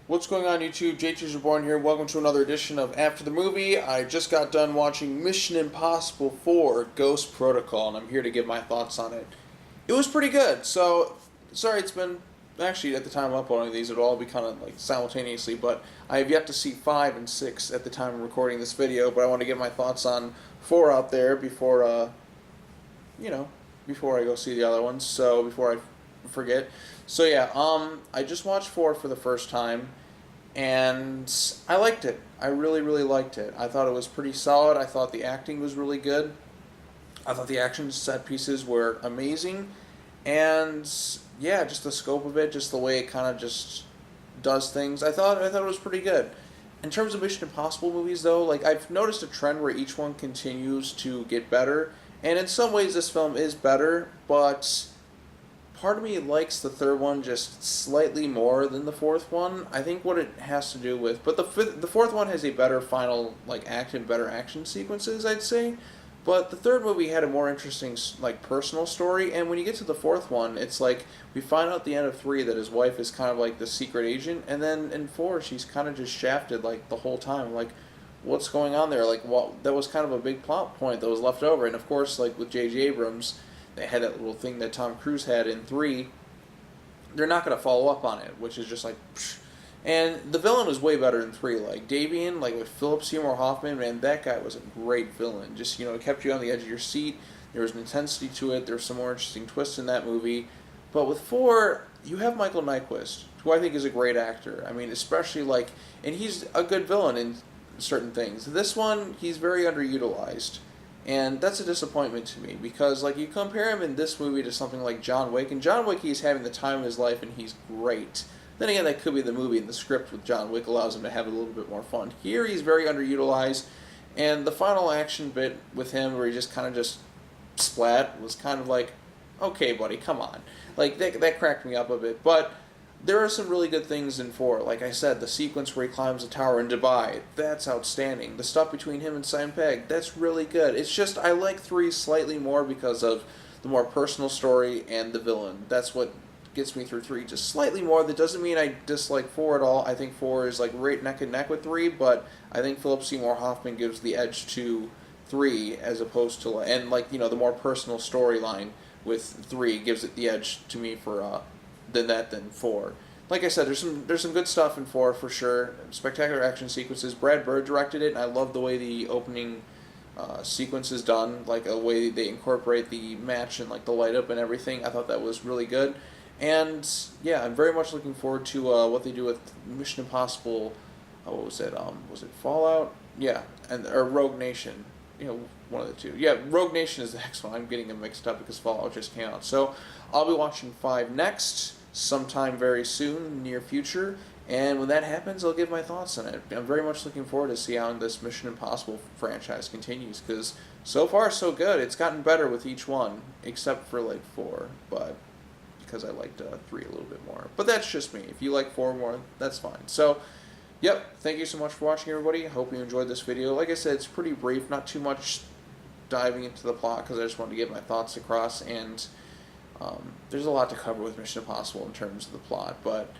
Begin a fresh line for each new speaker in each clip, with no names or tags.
What's going on, YouTube? JT's Reborn here. Welcome to another edition of After the Movie. I just got done watching Mission Impossible 4 Ghost Protocol, and I'm here to give my thoughts on it. It was pretty good. So, sorry, it's been actually at the time of uploading these, it'll all be kind of like simultaneously, but I have yet to see 5 and 6 at the time of recording this video, but I want to get my thoughts on 4 out there before, before I go see the other ones, so before I forget. So yeah, I just watched 4 for the first time, and I liked it. I really, really liked it. I thought it was pretty solid. I thought the acting was really good. I thought the action set pieces were amazing, and yeah, just the scope of it, just the way it kind of just does things. I thought it was pretty good. In terms of Mission Impossible movies, though, like I've noticed a trend where each one continues to get better, and in some ways this film is better, but part of me likes the third one just slightly more than the fourth one. I think what it has to do with, but the fourth one has a better final better action sequences, I'd say. But the third movie had a more interesting personal story, and when you get to the fourth one, it's like we find out at the end of 3 that his wife is kind of like the secret agent, and then in 4 she's kind of just shafted like the whole time. Like, what's going on there? Like, what that was kind of a big plot point that was left over, and of course, like with J.J. Abrams, they had that little thing that Tom Cruise had in 3. They're not going to follow up on it, which is just like, psh. And the villain was way better in 3. Like Davian, like with Philip Seymour Hoffman, man, that guy was a great villain. Just, it kept you on the edge of your seat. There was an intensity to it. There were some more interesting twists in that movie. But with 4, you have Michael Nyqvist, who I think is a great actor. I mean, especially and he's a good villain in certain things. This one, he's very underutilized. And that's a disappointment to me because, you compare him in this movie to something like John Wick, and John Wick, he's having the time of his life and he's great. Then again, that could be the movie, and the script with John Wick allows him to have a little bit more fun. Here, he's very underutilized, and the final action bit with him, where he just kind of just splat, was kind of like, okay, buddy, come on. That cracked me up a bit, but there are some really good things in 4. Like I said, the sequence where he climbs the tower in Dubai, that's outstanding. The stuff between him and Simon Pegg, that's really good. It's just, I like 3 slightly more because of the more personal story and the villain. That's what gets me through 3 just slightly more. That doesn't mean I dislike 4 at all. I think 4 is right neck and neck with 3, but I think Philip Seymour Hoffman gives the edge to 3 as opposed to, the more personal storyline with 3 gives it the edge to me than 4. Like I said, there's some good stuff in 4 for sure. Spectacular action sequences. Brad Bird directed it, and I love the way the opening sequence is done, a way they incorporate the match and the light up and everything. I thought that was really good. And yeah, I'm very much looking forward to what they do with Mission Impossible. What was it? Was it Fallout? Yeah, or Rogue Nation. One of the two. Yeah, Rogue Nation is the next one. I'm getting them mixed up because Fallout just came out. So I'll be watching 5 next, sometime very soon, in the near future. And when that happens, I'll give my thoughts on it. I'm very much looking forward to see how this Mission Impossible franchise continues, because so far so good. It's gotten better with each one, except for 4, but because I liked 3 a little bit more. But that's just me. If you like 4 more, that's fine. So, yep, thank you so much for watching, everybody. I hope you enjoyed this video. Like I said, it's pretty brief, not too much diving into the plot, because I just wanted to get my thoughts across, and there's a lot to cover with Mission Impossible in terms of the plot, but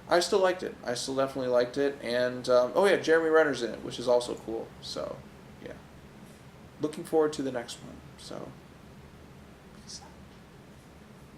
I still liked it. I still definitely liked it, and, oh yeah, Jeremy Renner's in it, which is also cool, so, yeah. Looking forward to the next one, so...